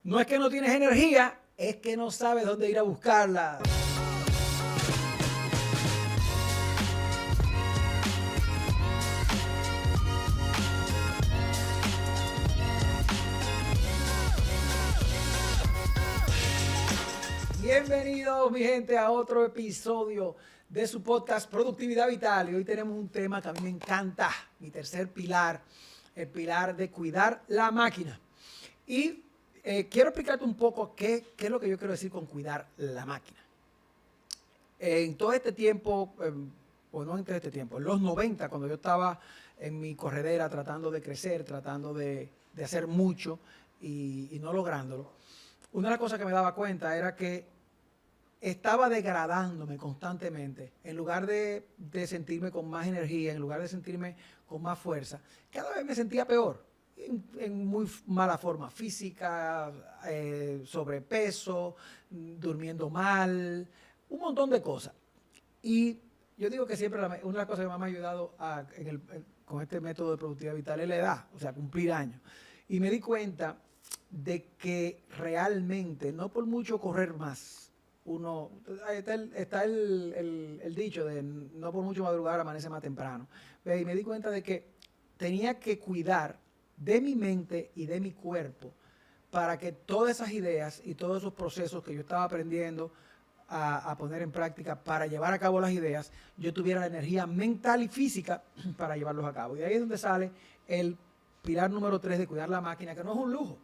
No es que no tienes energía, es que no sabes dónde ir a buscarla. Bienvenidos, mi gente, a otro episodio de su podcast Productividad Vital. Y hoy tenemos un tema que a mí me encanta, mi tercer pilar, el pilar de cuidar la máquina. Y quiero explicarte un poco qué es lo que yo quiero decir con cuidar la máquina. En todo este tiempo, o no en todo este tiempo, en los 90, cuando yo estaba en mi corredera tratando de crecer, tratando de hacer mucho y no lográndolo, una de las cosas que me daba cuenta era que estaba degradándome constantemente. En lugar de sentirme con más energía, en lugar de sentirme con más fuerza, cada vez me sentía peor, en muy mala forma física, sobrepeso, durmiendo mal, un montón de cosas. Y yo digo que siempre una de las cosas que más me ha ayudado con este método de productividad vital es la edad, o sea, cumplir años. Y me di cuenta de que realmente, no por mucho correr más, está el dicho de no por mucho madrugar amanece más temprano. Y me di cuenta de que tenía que cuidar de mi mente y de mi cuerpo para que todas esas ideas y todos esos procesos que yo estaba aprendiendo a poner en práctica para llevar a cabo las ideas, yo tuviera la energía mental y física para llevarlos a cabo. Y ahí es donde sale el pilar número 3 de cuidar la máquina, que no es un lujo.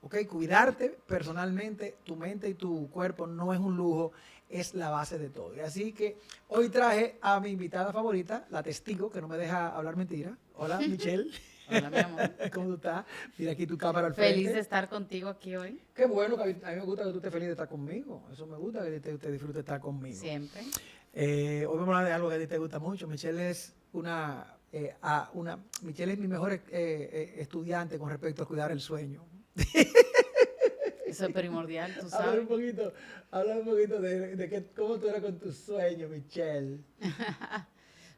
Okay, cuidarte personalmente, tu mente y tu cuerpo no es un lujo, es la base de todo. Y así que hoy traje a mi invitada favorita, la testigo, que no me deja hablar mentira. Hola, Michelle. Hola, mi amor. ¿Cómo tú estás? Mira aquí tu cámara al frente. Feliz de estar contigo aquí hoy. Qué bueno, que a mí me gusta que tú estés feliz de estar conmigo. Eso me gusta, que te disfrutes de estar conmigo. Siempre. Hoy vamos a hablar de algo que a ti te gusta mucho. Michelle es Michelle es mi mejor estudiante con respecto a cuidar el sueño. Eso es primordial, tú sabes. Habla un poquito de cómo tú eras con tus sueños, Michelle.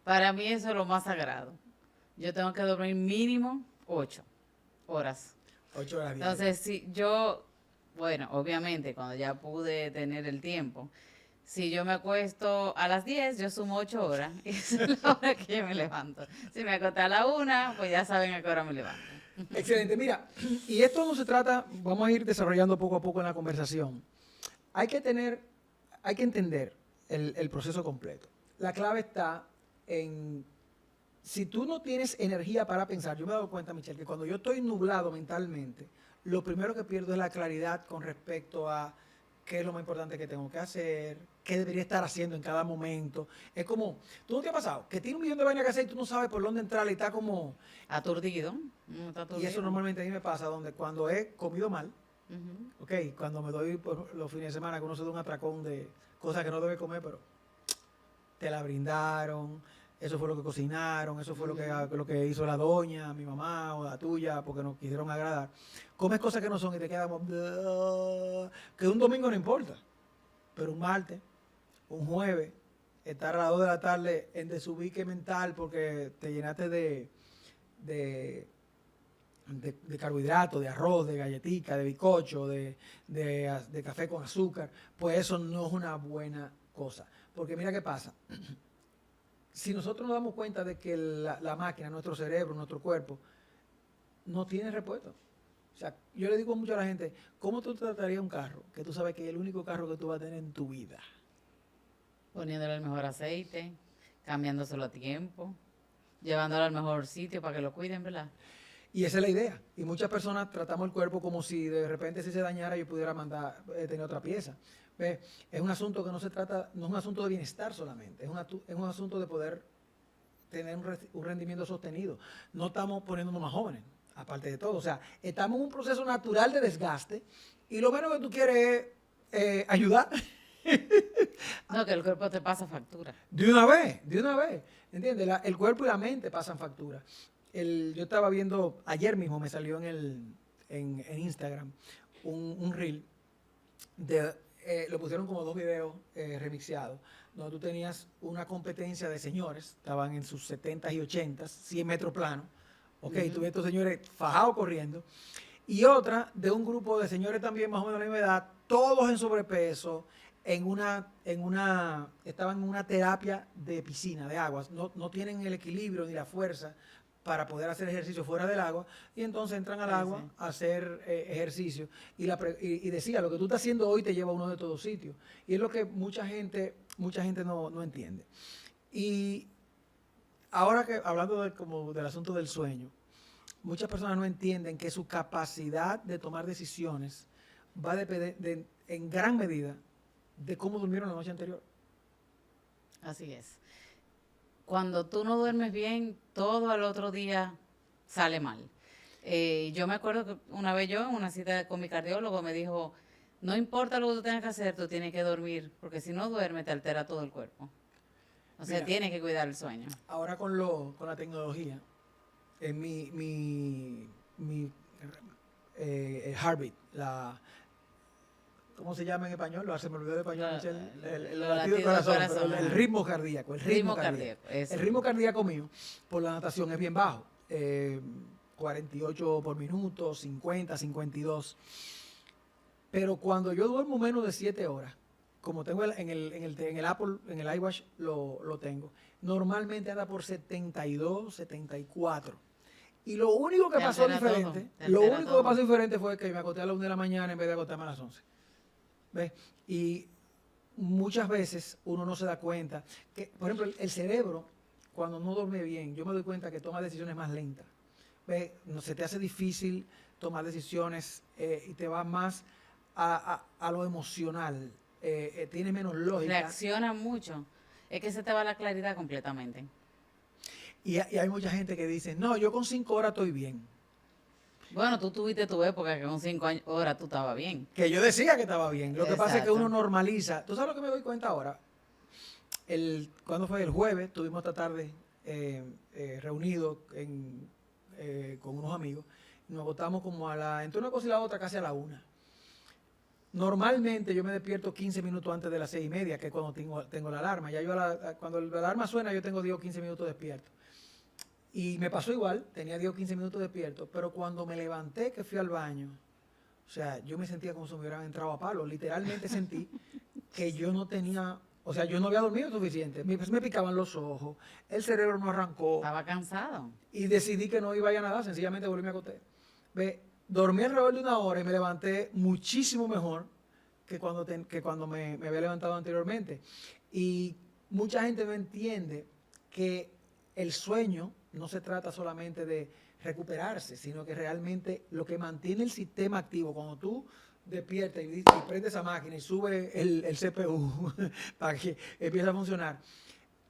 Para mí eso es lo más sagrado. Yo tengo que dormir mínimo 8 horas. 8 horas bien. Entonces, si bueno, obviamente, cuando ya pude tener el tiempo, si yo me acuesto a las 10, yo sumo 8 horas. Y esa es la hora que yo me levanto. Si me acosté a la 1, pues ya saben a qué hora me levanto. Excelente, mira, y esto no se trata, vamos a ir desarrollando poco a poco en la conversación. Hay que entender el proceso completo. La clave está en, si tú no tienes energía para pensar, yo me he dado cuenta, Michelle, que cuando yo estoy nublado mentalmente, lo primero que pierdo es la claridad con respecto a qué es lo más importante que tengo que hacer, qué debería estar haciendo en cada momento. Es como, ¿tú no te ha pasado? Que tienes un millón de vainas que hacer y tú no sabes por dónde entrar y está como... Aturdido. Y eso normalmente a mí me pasa cuando he comido mal, cuando me doy por los fines de semana que uno se da un atracón de cosas que no debe comer, pero te la brindaron, eso fue lo que cocinaron, eso fue lo que hizo la doña, mi mamá o la tuya, porque nos quisieron agradar. Comes cosas que no son y te quedamos... Que un domingo no importa, pero un martes, un jueves, estar a las 2 de la tarde en desubique mental porque te llenaste de carbohidratos, de arroz, de galletica, de bizcocho, de café con azúcar, pues eso no es una buena cosa. Porque mira qué pasa. Si nosotros nos damos cuenta de que la máquina, nuestro cerebro, nuestro cuerpo, no tiene repuesto. O sea, yo le digo mucho a la gente, ¿cómo tú tratarías un carro que tú sabes que es el único carro que tú vas a tener en tu vida? Poniéndole el mejor aceite, cambiándoselo a tiempo, llevándolo al mejor sitio para que lo cuiden, ¿verdad? Y esa es la idea. Y muchas personas tratamos el cuerpo como si de repente si se dañara yo pudiera tener otra pieza. ¿Ves? Es un asunto que no es un asunto de bienestar solamente, es un asunto de poder tener un rendimiento sostenido. No estamos poniéndonos más jóvenes, aparte de todo. O sea, estamos en un proceso natural de desgaste y lo menos que tú quieres es ayudar. No, que el cuerpo te pasa factura. De una vez. ¿Entiendes? El cuerpo y la mente pasan factura. Yo estaba viendo, ayer mismo me salió en Instagram un reel, lo pusieron como 2 videos remixeados, donde tú tenías una competencia de señores, estaban en sus 70s y 80s, 100 metros planos, tú ves a estos señores fajados corriendo, Y otra de un grupo de señores también más o menos de la misma edad, todos en sobrepeso, estaban en una terapia de piscina, de aguas. No tienen el equilibrio ni la fuerza para poder hacer ejercicio fuera del agua, y entonces entran al agua a hacer ejercicio. Y decía, lo que tú estás haciendo hoy te lleva a uno de todos sitios. Y es lo que mucha gente no entiende. Y ahora que hablando como del asunto del sueño, muchas personas no entienden que su capacidad de tomar decisiones va a depender en gran medida de cómo durmieron la noche anterior. Así es. Cuando tú no duermes bien, todo al otro día sale mal. Yo me acuerdo que una vez yo en una cita con mi cardiólogo me dijo, no importa lo que tú tengas que hacer, tú tienes que dormir, porque si no duermes te altera todo el cuerpo. O sea, tienes que cuidar el sueño. Ahora con la tecnología, en mi heartbeat, ¿cómo se llama en español? Se me olvidó de español, Michelle. El latido del corazón, pero el ritmo cardíaco. El ritmo cardíaco. El ritmo cardíaco mío, por la natación, es bien bajo. 48 por minuto, 50, 52. Pero cuando yo duermo menos de 7 horas, como tengo en el Apple, en el iWatch lo tengo, normalmente anda por 72, 74. Y lo único que pasó diferente fue que me acosté a las 1 de la mañana en vez de acostarme a las 11. ¿Ves? Y muchas veces uno no se da cuenta que, por ejemplo, el cerebro, cuando no duerme bien, yo me doy cuenta que toma decisiones más lentas. ¿Ves? No, se te hace difícil tomar decisiones y te vas más a lo emocional. Tiene menos lógica. Reacciona mucho. Es que se te va la claridad completamente. Y hay mucha gente que dice, no, yo con 5 horas estoy bien. Bueno, tú tuviste tu época que con 5 horas tú estabas bien. Que yo decía que estaba bien. Lo que pasa es que uno normaliza. ¿Tú sabes lo que me doy cuenta ahora? ¿Cuándo fue? El jueves, tuvimos esta tarde reunidos con unos amigos. Nos acostamos como entre una cosa y la otra casi a la 1. Normalmente yo me despierto 15 minutos antes de las 6:30, que es cuando tengo la alarma. Ya cuando la alarma suena, yo tengo 10 o 15 minutos despierto. Y me pasó igual, tenía 10 o 15 minutos despierto, pero cuando me levanté, que fui al baño, o sea, yo me sentía como si me hubieran entrado a palo. Literalmente sentí que yo no tenía, o sea, yo no había dormido suficiente. Me picaban los ojos, el cerebro no arrancó. Estaba cansado. Y decidí que no iba a ir a nada, sencillamente volví y me acosté. Dormí alrededor de 1 hora y me levanté muchísimo mejor que cuando me había levantado anteriormente. Y mucha gente no entiende que el sueño no se trata solamente de recuperarse, sino que realmente lo que mantiene el sistema activo, cuando tú despiertas y prendes esa máquina y sube el CPU para que empiece a funcionar,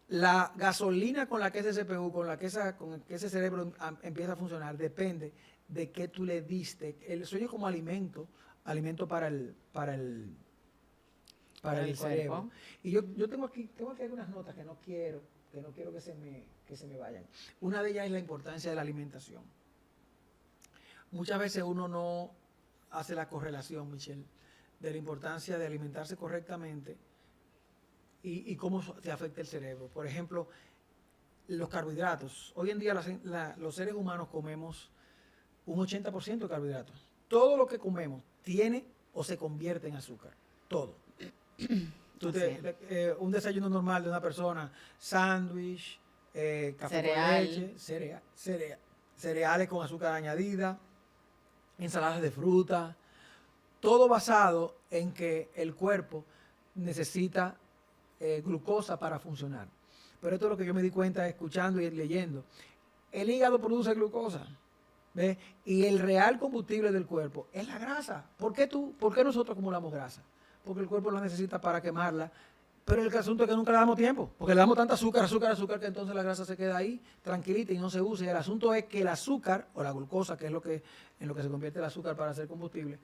la gasolina con la que ese CPU, con que ese cerebro empieza a funcionar, depende de qué tú le diste. El sueño es como alimento para el cerebro. Y yo tengo aquí algunas notas que no quiero que se me vayan. Una de ellas es la importancia de la alimentación. Muchas veces uno no hace la correlación, Michelle, de la importancia de alimentarse correctamente y cómo se afecta el cerebro. Por ejemplo, los carbohidratos. Hoy en día los seres humanos comemos un 80% de carbohidratos. Todo lo que comemos tiene o se convierte en azúcar. Todo. Un desayuno normal de una persona, sándwich, café con leche, cereales con azúcar añadida, ensaladas de fruta, todo basado en que el cuerpo necesita glucosa para funcionar. Pero esto es lo que yo me di cuenta escuchando y leyendo. El hígado produce glucosa, ¿ves? Y el real combustible del cuerpo es la grasa. ¿Por qué nosotros acumulamos grasa? Porque el cuerpo la necesita para quemarla, pero el asunto es que nunca le damos tiempo, porque le damos tanta azúcar, que entonces la grasa se queda ahí tranquilita y no se usa. Y el asunto es que el azúcar, o la glucosa, que es en lo que se convierte el azúcar para hacer combustible,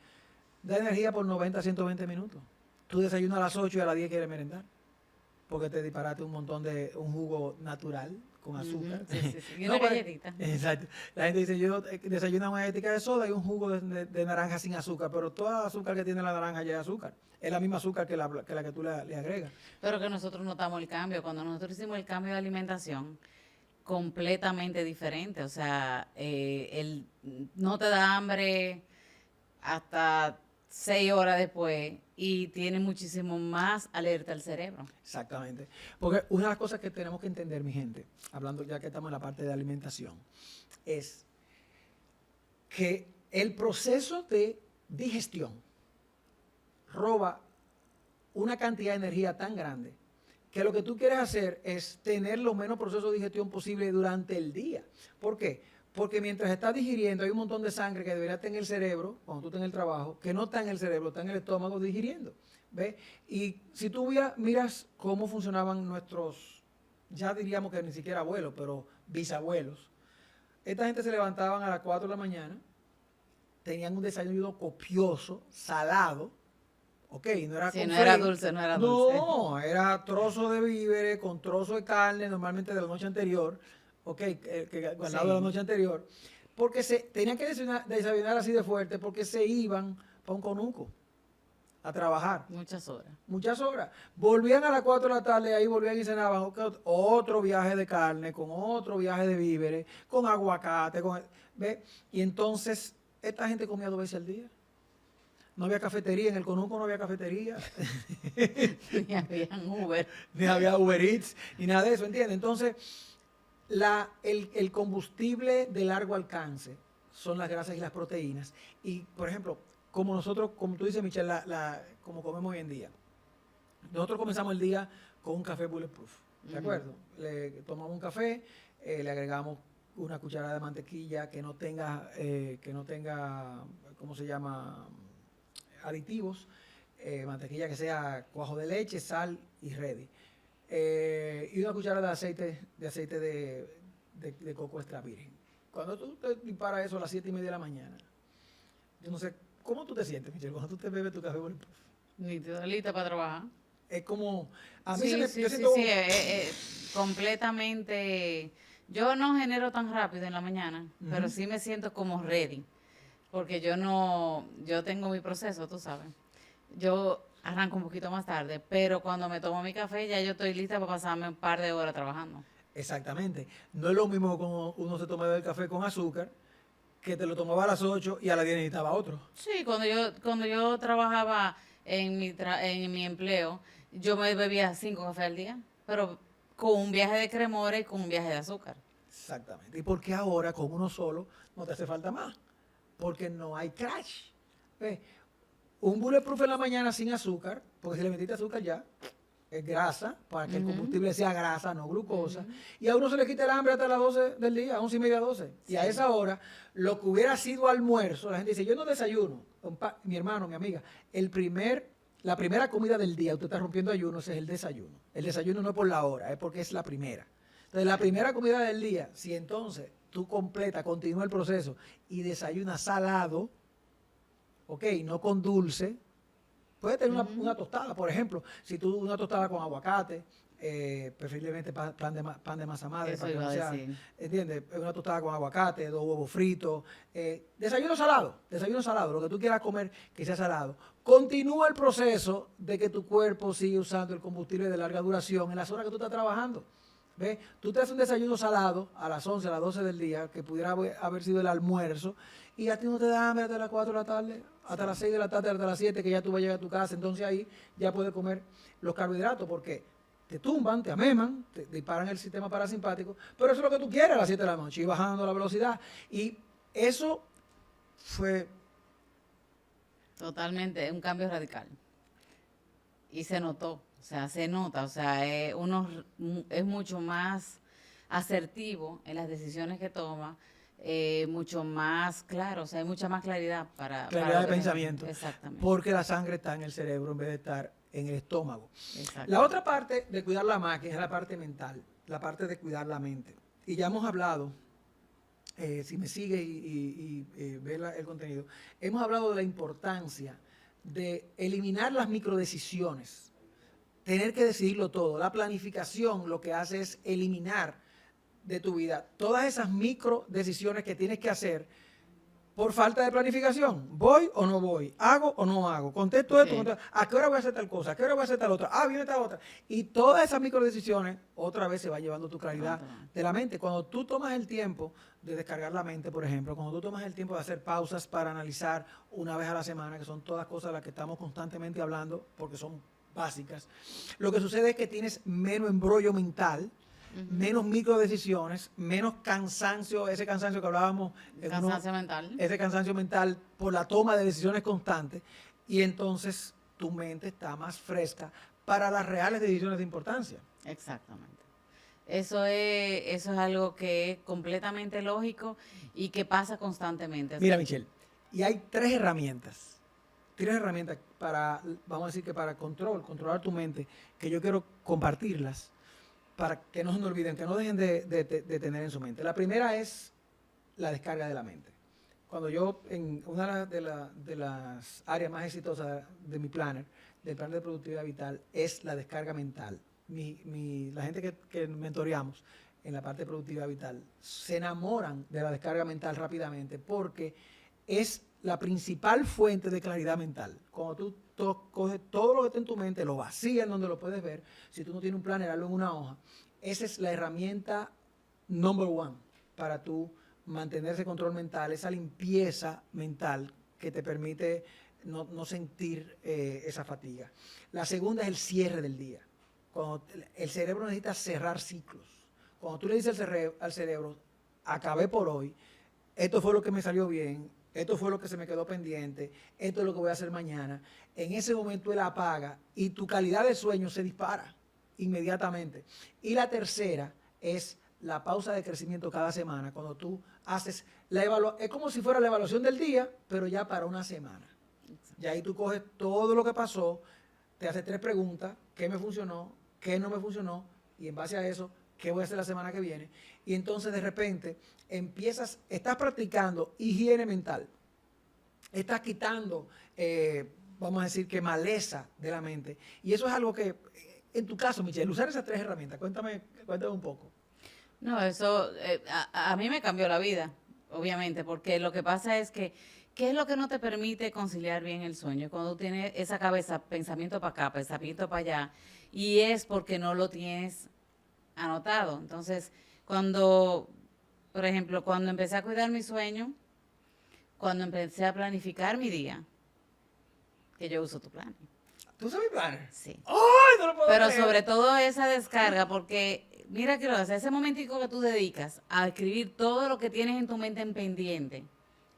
da energía por 90 a 120 minutos. Tú desayunas a las 8 y a las 10 quieres merendar, porque te disparaste un jugo natural con azúcar. Sí. Y una galletita. Exacto. La gente dice, yo desayuno una galletita de soda y un jugo de naranja sin azúcar, pero toda la azúcar que tiene la naranja ya es azúcar. Es la misma azúcar que la que tú le agregas. Pero que nosotros notamos el cambio. Cuando nosotros hicimos el cambio de alimentación, completamente diferente. O sea, no te da hambre, hasta 6 horas después y tiene muchísimo más alerta el cerebro. Exactamente. Porque una de las cosas que tenemos que entender, mi gente, hablando ya que estamos en la parte de alimentación, es que el proceso de digestión roba una cantidad de energía tan grande que lo que tú quieres hacer es tener los menos procesos de digestión posible durante el día. ¿Por qué? Porque mientras estás digiriendo hay un montón de sangre que debería estar en el cerebro, cuando tú estás en el trabajo, que no está en el cerebro, está en el estómago digiriendo. ¿Ves? Y si tú miras cómo funcionaban nuestros, ya diríamos que ni siquiera abuelos, pero bisabuelos, esta gente se levantaban a las 4 de la mañana, tenían un desayuno copioso, salado, ok, no era Sí, con no era freír. dulce, no era dulce. No, era trozo de víveres con trozo de carne, normalmente de la noche anterior, ok, al lado de la noche anterior, porque tenían que desayunar así de fuerte porque se iban para un conuco a trabajar. Muchas horas. Muchas horas. Volvían a las 4 de la tarde, ahí volvían y cenaban otro viaje de carne, con otro viaje de víveres, con aguacate, ¿ve? Y entonces, esta gente comía 2 veces al día. No había cafetería, en el Conuco no había cafetería. Ni habían Uber. Ni había Uber Eats, ni nada de eso, ¿entiendes? Entonces, el combustible de largo alcance son las grasas y las proteínas. Y, por ejemplo, como nosotros, como tú dices, Michelle, como comemos hoy en día. Nosotros comenzamos el día con un café bulletproof, ¿de acuerdo? Le tomamos un café, le agregamos una cucharada de mantequilla que no tenga, ¿cómo se llama? Aditivos, mantequilla que sea cuajo de leche, sal y ready. Y una cucharada de aceite de coco extra virgen. Cuando tú te disparas eso a las 7:30 de la mañana, yo no sé, ¿cómo tú te sientes, Michelle, cuando tú te bebes tu café bulletproof? Nítido, lista para trabajar. Es como, a mí Sí, se me, sí, yo sí, siento, sí, completamente. Yo no genero tan rápido en la mañana, pero sí me siento como ready, porque yo tengo mi proceso, tú sabes. Yo arranco un poquito más tarde, pero cuando me tomo mi café ya yo estoy lista para pasarme un par de horas trabajando. exactamente, no es lo mismo como uno se toma el café con azúcar, que te lo tomaba a las 8 y a las 10 necesitaba otro. Sí, cuando yo trabajaba en mi empleo, yo me bebía 5 cafés al día, pero con un viaje de cremora y con un viaje de azúcar. Exactamente. ¿Y por qué ahora con uno solo no te hace falta más? Porque no hay crash. ¿Ves? Un bulletproof en la mañana sin azúcar, porque si le metiste azúcar ya, es grasa, para que el combustible sea grasa, no glucosa. Y a uno se le quita el hambre hasta las 12 del día, 11:30, 12. Sí. Y a esa hora, lo que hubiera sido almuerzo, la gente dice, yo no desayuno. Mi hermano, mi amiga, la primera comida del día, usted está rompiendo ayunos, es el desayuno. El desayuno no es por la hora, es porque es la primera. Entonces, la primera comida del día, si entonces tú continúa el proceso y desayunas salado, ok, no con dulce, puedes tener una tostada, por ejemplo, si tú una tostada con aguacate, preferiblemente pan de masa madre, Eso para que iba no a sea, decir. ¿entiendes? Una tostada con aguacate, 2 huevos fritos, desayuno salado, lo que tú quieras comer que sea salado. Continúa el proceso de que tu cuerpo sigue usando el combustible de larga duración en las horas que tú estás trabajando. ¿Ves? Tú te haces un desayuno salado a las 11, a las 12 del día, que pudiera haber sido el almuerzo, y a ti no te da hambre hasta las 4 de la tarde, hasta las 6 de la tarde, hasta las 7, que ya tú vas a llegar a tu casa. Entonces ahí ya puedes comer los carbohidratos, porque te tumban, te ameman, te disparan el sistema parasimpático, pero eso es lo que tú quieres a las 7 de la noche, y bajando la velocidad. Y eso fue... Totalmente, un cambio radical. Y se notó, o sea, se nota, o sea, uno es mucho más asertivo en las decisiones que toma, mucho más claro, o sea, hay mucha más claridad para claridad lo de que pensamiento, exactamente. porque la sangre está en el cerebro en vez de estar en el estómago. Exacto. La otra parte de cuidar la máquina es la parte mental, la parte de cuidar la mente. Y ya hemos hablado, si me sigue y ve el contenido, hemos hablado de la importancia de eliminar las microdecisiones, tener que decidirlo todo. La planificación lo que hace es eliminar de tu vida todas esas microdecisiones que tienes que hacer por falta de planificación. ¿Voy o no voy? ¿Hago o no hago? ¿Contesto esto? Sí. ¿Contesto? ¿A qué hora voy a hacer tal cosa? ¿A qué hora voy a hacer tal otra? Ah, viene esta otra. Y todas esas microdecisiones, otra vez se va llevando tu claridad de la mente. Cuando tú tomas el tiempo de descargar la mente, por ejemplo, cuando tú tomas el tiempo de hacer pausas para analizar una vez a la semana, que son todas cosas de las que estamos constantemente hablando, porque son básicas, lo que sucede es que tienes menos embrollo mental, menos microdecisiones, menos cansancio, ese cansancio que hablábamos. Cansancio mental. Ese cansancio mental por la toma de decisiones constantes, y entonces tu mente está más fresca para las reales decisiones de importancia. Exactamente. Eso es algo que es completamente lógico y que pasa constantemente. Mira, Michelle, y hay tres herramientas para, vamos a decir que para controlar tu mente, que yo quiero compartirlas para que no se nos olviden, que no dejen de tener en su mente. La primera es la descarga de la mente. Cuando yo, en una de las áreas más exitosas de mi planner, del plan de productividad vital, es la descarga mental. La gente que mentoreamos en la parte de productividad vital se enamoran de la descarga mental rápidamente porque es la principal fuente de claridad mental. Cuando tú coges todo lo que está en tu mente, lo vacías en donde lo puedes ver. Si tú no tienes un planner, hazlo en una hoja. Esa es la herramienta number one para tú mantener ese control mental, esa limpieza mental que te permite no sentir esa fatiga. La segunda es el cierre del día. Cuando el cerebro necesita cerrar ciclos. Cuando tú le dices al cerebro, acabé por hoy, esto fue lo que me salió bien, esto fue lo que se me quedó pendiente, esto es lo que voy a hacer mañana, en ese momento él apaga y tu calidad de sueño se dispara inmediatamente. Y la tercera es la pausa de crecimiento cada semana, cuando tú haces es como si fuera la evaluación del día, pero ya para una semana. Y ahí tú coges todo lo que pasó, te haces 3 preguntas: ¿qué me funcionó? ¿Qué no me funcionó? Y en base a eso, ¿qué voy a hacer la semana que viene? Y entonces de repente estás practicando higiene mental, estás quitando, vamos a decir que maleza de la mente. Y eso es algo que, en tu caso, Michelle, usar esas 3 herramientas, cuéntame un poco. No, eso a mí me cambió la vida, obviamente, porque lo que pasa es que, ¿qué es lo que no te permite conciliar bien el sueño? Cuando tú tienes esa cabeza, pensamiento para acá, pensamiento para allá, y es porque no lo tienes anotado. Entonces, por ejemplo, cuando empecé a cuidar mi sueño, cuando empecé a planificar mi día, que yo uso tu plan. ¿Tú usas mi planner? Sí. ¡Ay, no lo puedo Pero creer! sobre todo esa descarga, porque mira que lo haces, ese momentico que tú dedicas a escribir todo lo que tienes en tu mente en pendiente,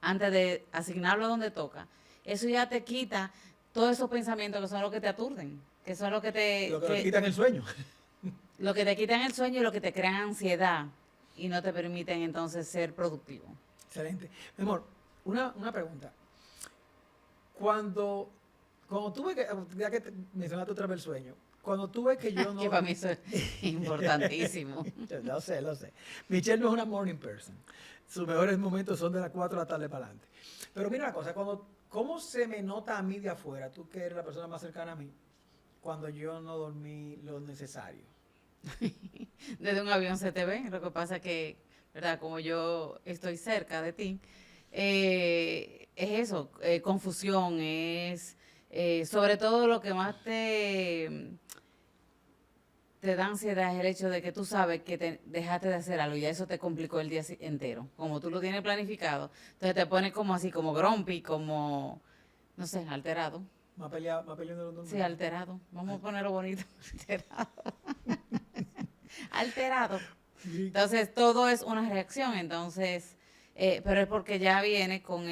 antes de asignarlo donde toca, eso ya te quita todos esos pensamientos que son los que te aturden, que son los que te quitan el sueño. lo que te quitan el sueño y lo que te crean ansiedad y no te permiten entonces ser productivo. Excelente. Mi amor, una pregunta. Cuando tú ves que, ya que mencionaste otra vez el sueño, cuando tú ves que yo no... Que para mí eso es importantísimo. Lo sé. Michelle no es una morning person. Sus mejores momentos son de las 4 de la tarde para adelante. Pero mira una cosa, ¿cómo se me nota a mí de afuera, tú que eres la persona más cercana a mí, cuando yo no dormí lo necesario? Desde un avión se te ve, lo que pasa que, ¿verdad? Como yo estoy cerca de ti, es eso, confusión, sobre todo lo que más te da ansiedad es el hecho de que tú sabes que dejaste de hacer algo y ya eso te complicó el día entero. Como tú lo tienes planificado, entonces te pones como así, como grumpy, como, no sé, alterado. ¿Más peleado de lo Sí, alterado. Vamos a ponerlo bonito. Alterado. Alterado. Entonces, todo es una reacción. Entonces, pero es porque ya viene con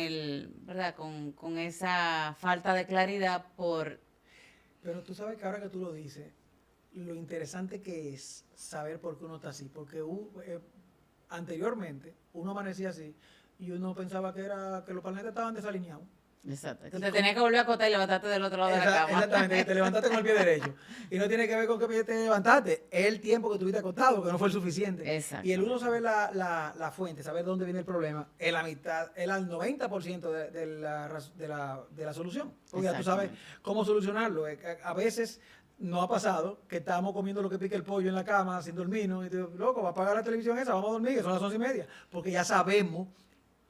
¿verdad? Con esa falta de claridad Pero tú sabes que ahora que tú lo dices, lo interesante que es saber por qué uno está así. Porque anteriormente uno amanecía así y uno pensaba que los planetas estaban desalineados. Exacto. Que te tenías que volver a acostar y levantarte del otro lado de la cama. Exactamente, que te levantaste con el pie derecho. Y no tiene que ver con qué pie te levantaste, es el tiempo que estuviste acostado, que no fue el suficiente. Exacto. Y el uno saber la fuente, saber dónde viene el problema, es la mitad, es al 90% de la solución. Porque ya tú sabes cómo solucionarlo. A veces nos ha pasado que estamos comiendo lo que pica el pollo en la cama, sin dormirnos, y te digo, loco, va a apagar la televisión esa, vamos a dormir, que son las 11:30, porque ya sabemos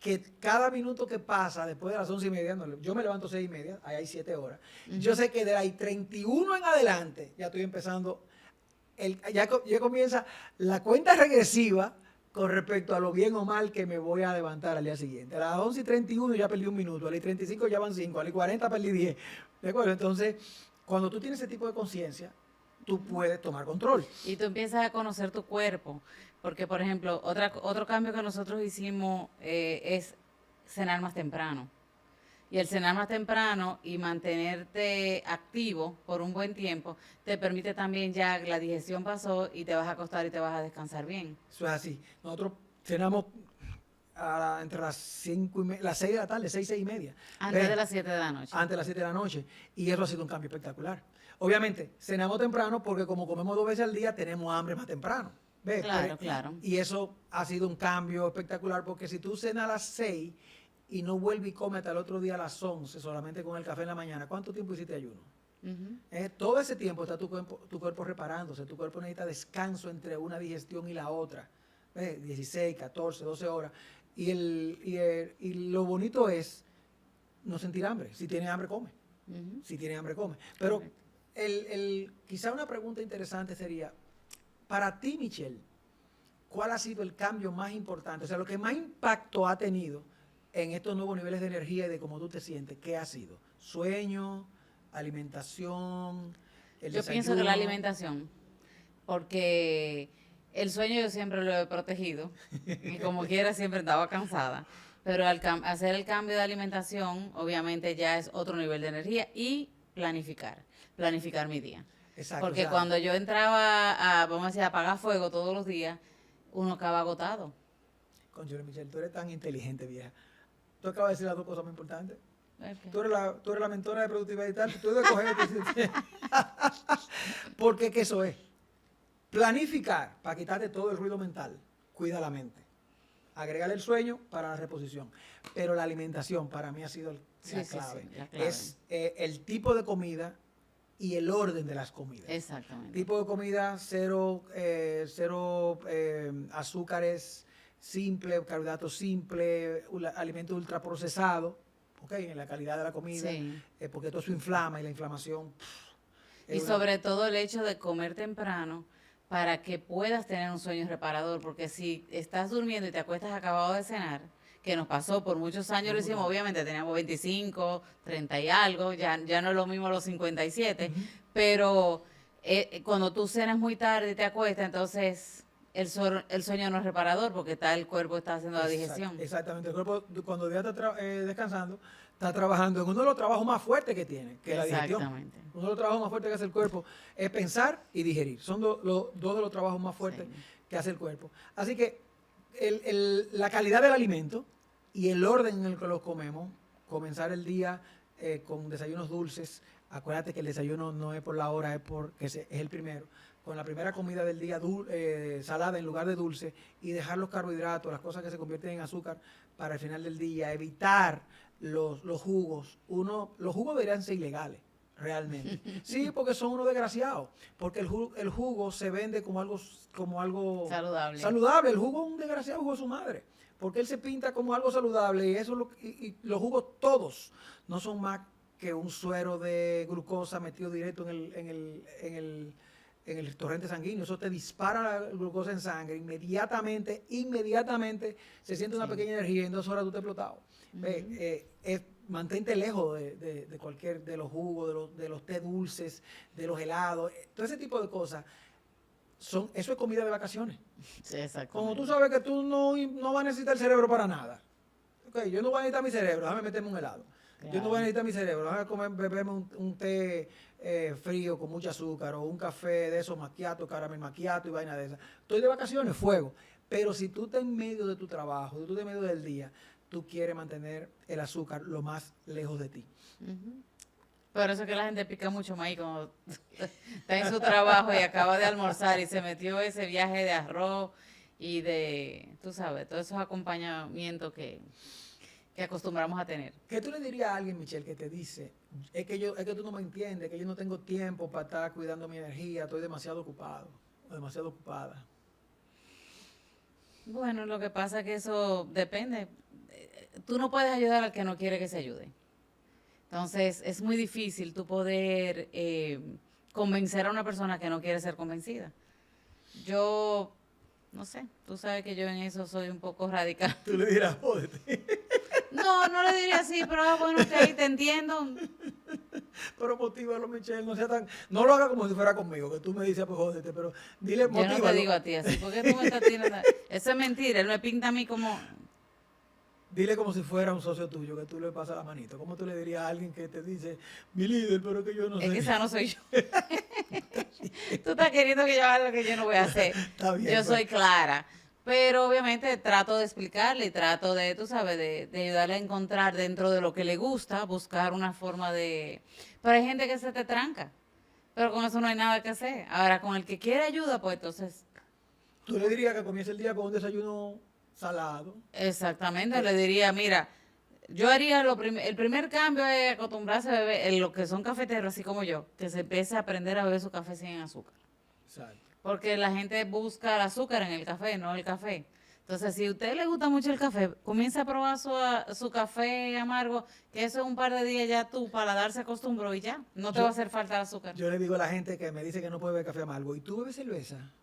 que cada minuto que pasa después de las 11:30, no, yo me levanto 6:30, ahí hay 7 horas. Yo sé que de ahí 31 en adelante ya estoy empezando, ya comienza la cuenta regresiva con respecto a lo bien o mal que me voy a levantar al día siguiente. A las 11:31 ya perdí un minuto, a las 35 ya van 5, a las 40 perdí 10. ¿De acuerdo? Entonces, cuando tú tienes ese tipo de conciencia, tú puedes tomar control. Y tú empiezas a conocer tu cuerpo, porque por ejemplo, otro cambio que nosotros hicimos es cenar más temprano. Y el cenar más temprano y mantenerte activo por un buen tiempo te permite también, ya la digestión pasó y te vas a acostar y te vas a descansar bien. Eso es así. Nosotros cenamos entre las 6 de la tarde, 6:30. Antes de las 7 de la noche. Antes de las 7 de la noche. Y eso ha sido un cambio espectacular. Obviamente, cenamos temprano porque como comemos 2 veces al día, tenemos hambre más temprano. ¿Ves? Claro, claro. Y eso ha sido un cambio espectacular porque si tú cenas a las 6 y no vuelves y comes hasta el otro día a las 11 solamente con el café en la mañana, ¿cuánto tiempo hiciste ayuno? Todo ese tiempo está tu cuerpo reparándose, tu cuerpo necesita descanso entre una digestión y la otra. 16, 14, 12 horas. Y lo bonito es no sentir hambre. Si tienes hambre, come. Si tienes hambre, come. Pero quizá una pregunta interesante sería, para ti, Michelle, ¿cuál ha sido el cambio más importante? O sea, lo que más impacto ha tenido en estos nuevos niveles de energía y de cómo tú te sientes, ¿qué ha sido? ¿Sueño, alimentación, el Yo desayuno? pienso que la alimentación, porque el sueño yo siempre lo he protegido y como quiera siempre estaba cansada, pero al hacer el cambio de alimentación obviamente ya es otro nivel de energía y planificar mi día. Exacto, Porque o sea, cuando yo entraba a, vamos a decir, a apagar fuego todos los días, uno acaba agotado. Conchole, Michelle, tú eres tan inteligente, vieja. Tú acabas de decir las dos cosas más importantes. Ok. Tú eres la mentora de productividad y tal, tú debes coger. Porque que eso es. Planificar para quitarte todo el ruido mental. Cuida la mente. Agregarle el sueño para la reposición. Pero la alimentación para mí ha sido la clave. Sí, la clave. Es el tipo de comida y el orden de las comidas. Exactamente. Tipo de comida, cero azúcares, simple, carbohidratos simples, alimentos ultraprocesados, ¿ok? En la calidad de la comida, Sí. porque todo eso inflama y la inflamación. Y sobre todo el hecho de comer temprano para que puedas tener un sueño reparador, porque si estás durmiendo y te acuestas acabado de cenar, que nos pasó por muchos años, lo hicimos, obviamente teníamos 25, 30 y algo, ya no es lo mismo los 57, pero cuando tú cenas muy tarde y te acuestas, entonces el sueño no es reparador porque el cuerpo está haciendo la digestión. Exactamente, el cuerpo cuando ya está descansando, está trabajando en uno de los trabajos más fuertes que tiene, que es la digestión. Exactamente. Uno de los trabajos más fuertes que hace el cuerpo es pensar y digerir. Son dos de los trabajos más fuertes que hace el cuerpo. Así que la calidad del alimento y el orden en el que los comemos, comenzar el día con desayunos dulces. Acuérdate que el desayuno no es por la hora, es el primero. Con la primera comida del día salada en lugar de dulce y dejar los carbohidratos, las cosas que se convierten en azúcar para el final del día, evitar los jugos. Los jugos deberían ser ilegales, realmente. Sí, porque son unos desgraciados. Porque el jugo se vende como algo Saludable. saludable. El jugo es un desgraciado, jugo de su madre. Porque él se pinta como algo saludable y y los jugos todos no son más que un suero de glucosa metido directo en el torrente sanguíneo. Eso te dispara la glucosa en sangre. Inmediatamente se siente una pequeña energía y en 2 horas tú te has explotado. Mantente lejos de los jugos, de los té dulces, de los helados, todo ese tipo de cosas. Eso es comida de vacaciones. Sí, exactamente. Como tú sabes que tú no vas a necesitar el cerebro para nada. Okay, yo no voy a necesitar mi cerebro, déjame meterme un helado. Yo no voy a necesitar mi cerebro, déjame beberme un té frío con mucho azúcar o un café de esos macchiato, caramel macchiato y vaina de esas. Estoy de vacaciones, fuego. Pero si tú estás en medio de tu trabajo, si tú estás en medio del día, tú quieres mantener el azúcar lo más lejos de ti. Por eso es que la gente pica mucho maíz cuando está en su trabajo y acaba de almorzar y se metió ese viaje de arroz y tú sabes, todos esos acompañamientos que acostumbramos a tener. ¿Qué tú le dirías a alguien, Michelle, que te dice, es que tú no me entiendes, que yo no tengo tiempo para estar cuidando mi energía, estoy demasiado ocupado, demasiado ocupada? Bueno, lo que pasa es que eso depende. tú no puedes ayudar al que no quiere que se ayude. Entonces, es muy difícil tú poder convencer a una persona que no quiere ser convencida. Yo, no sé, tú sabes que yo en eso soy un poco radical. Tú le dirás, jódete. No, no le diría así, pero bueno, ok, te entiendo. Pero motívalo, Michelle, no sea tan... No lo haga como si fuera conmigo, que tú me dices, pues jódete, pero dile, Yo motívalo. no te digo a ti así, ¿por qué tú me estás tirando? Eso es mentira, él me pinta a mí como... Dile como si fuera un socio tuyo, que tú le pasas la manito. ¿Cómo tú le dirías a alguien que te dice, mi líder, pero que yo no sé? Es que esa no soy yo. Tú estás queriendo que yo haga lo que yo no voy a hacer. Está bien, Yo pues. soy clara. Pero obviamente trato de explicarle y trato de, tú sabes, de ayudarle a encontrar dentro de lo que le gusta, buscar una forma de... Pero hay gente que se te tranca. Pero con eso no hay nada que hacer. Ahora, con el que quiere ayuda, pues entonces... Tú le dirías que comience el día con un desayuno salado. Exactamente, le diría, mira, yo haría el primer cambio es acostumbrarse a beber, en lo que son cafeteros, así como yo, que se empiece a aprender a beber su café sin azúcar. Exacto. Porque la gente busca el azúcar en el café, no el café. Entonces, si a usted le gusta mucho el café, comienza a probar su café amargo, que eso es un par de días ya tu paladar se acostumbró y ya, no te va a hacer falta el azúcar. Yo le digo a la gente que me dice que no puede beber café amargo, ¿y tú bebes cerveza?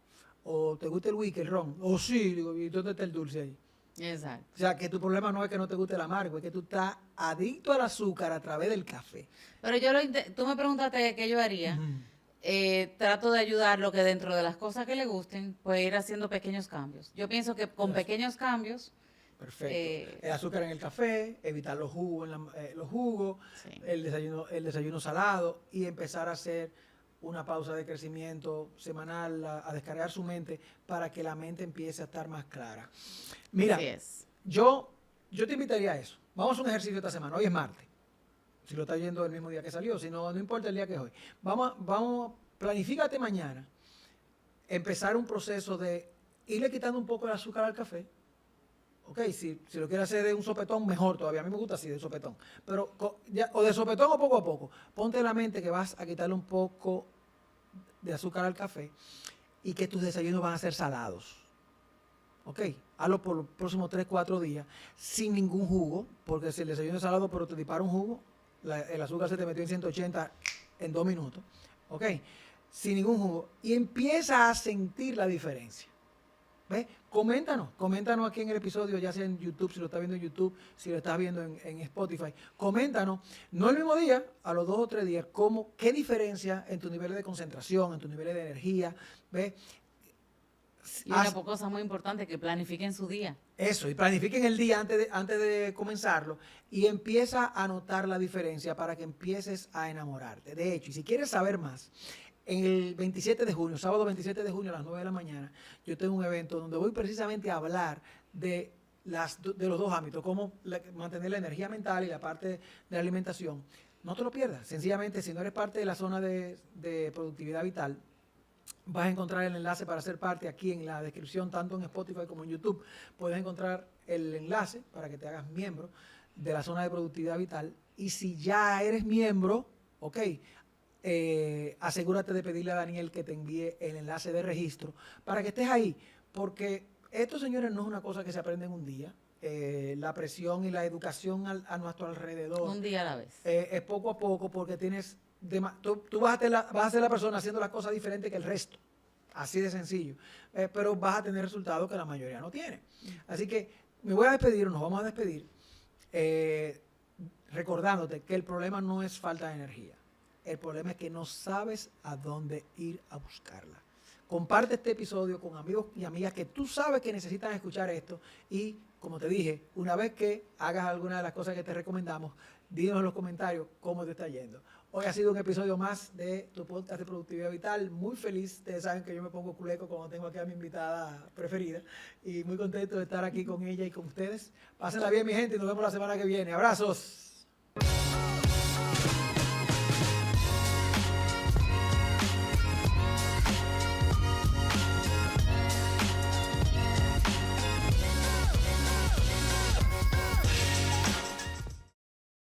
¿O te gusta el whisky, el ron? ¿O sí? Digo, ¿y dónde está el dulce ahí? Exacto. O sea, que tu problema no es que no te guste el amargo, es que tú estás adicto al azúcar a través del café. Pero tú me preguntaste qué yo haría. Ujú. Trato de ayudarlo que dentro de las cosas que le gusten, pues ir haciendo pequeños cambios. Yo pienso que con pequeños cambios, Perfecto. El azúcar en el café, evitar los jugos, los jugos, sí, el desayuno salado y empezar a hacer una pausa de crecimiento semanal, a descargar su mente para que la mente empiece a estar más clara. Mira, así es. yo te invitaría a eso. Vamos a hacer un ejercicio esta semana. Hoy es martes. Si lo estás yendo el mismo día que salió, si no, no importa el día que es hoy. Planifícate mañana, empezar un proceso de irle quitando un poco el azúcar al café. Ok, si lo quieres hacer de un sopetón, mejor todavía. A mí me gusta así, de sopetón. Pero o de sopetón o poco a poco. Ponte en la mente que vas a quitarle un poco de azúcar al café y que tus desayunos van a ser salados. Ok, hazlo por los próximos 3, 4 días sin ningún jugo, porque si el desayuno es salado pero te dispara un jugo, el azúcar se te metió en 180 en 2 minutos. Ok, sin ningún jugo. Y empieza a sentir la diferencia. ¿Ves? Coméntanos aquí en el episodio, ya sea en YouTube, si lo estás viendo en YouTube, si lo estás viendo en Spotify. Coméntanos, no el mismo día, a los 2 o 3 días, qué diferencia en tu nivel de concentración, en tu nivel de energía. ¿Ves? Y una cosa muy importante, que planifiquen su día. Eso, y planifiquen el día antes de comenzarlo y empieza a notar la diferencia para que empieces a enamorarte. De hecho, y si quieres saber más, en el 27 de junio, sábado 27 de junio a las 9 de la mañana, yo tengo un evento donde voy precisamente a hablar de los dos ámbitos, cómo mantener la energía mental y la parte de la alimentación. No te lo pierdas. Sencillamente, si no eres parte de la zona de productividad vital, vas a encontrar el enlace para ser parte aquí en la descripción, tanto en Spotify como en YouTube. Puedes encontrar el enlace para que te hagas miembro de la zona de productividad vital. Y si ya eres miembro, ok, asegúrate de pedirle a Daniel que te envíe el enlace de registro para que estés ahí. Porque esto, señores, no es una cosa que se aprende en un día. La presión y la educación a nuestro alrededor. Un día a la vez. Es poco a poco porque tienes... Tú vas a ser la persona haciendo las cosas diferentes que el resto. Así de sencillo. Pero vas a tener resultados que la mayoría no tiene. Así que me voy a despedir, nos vamos a despedir, recordándote que el problema no es falta de energía. El problema es que no sabes a dónde ir a buscarla. Comparte este episodio con amigos y amigas que tú sabes que necesitan escuchar esto. Y como te dije, una vez que hagas alguna de las cosas que te recomendamos, dinos en los comentarios cómo te está yendo. Hoy ha sido un episodio más de tu podcast de Productividad Vital. Muy feliz. Ustedes saben que yo me pongo culeco cuando tengo aquí a mi invitada preferida. Y muy contento de estar aquí con ella y con ustedes. Pásenla bien, mi gente, y nos vemos la semana que viene. Abrazos.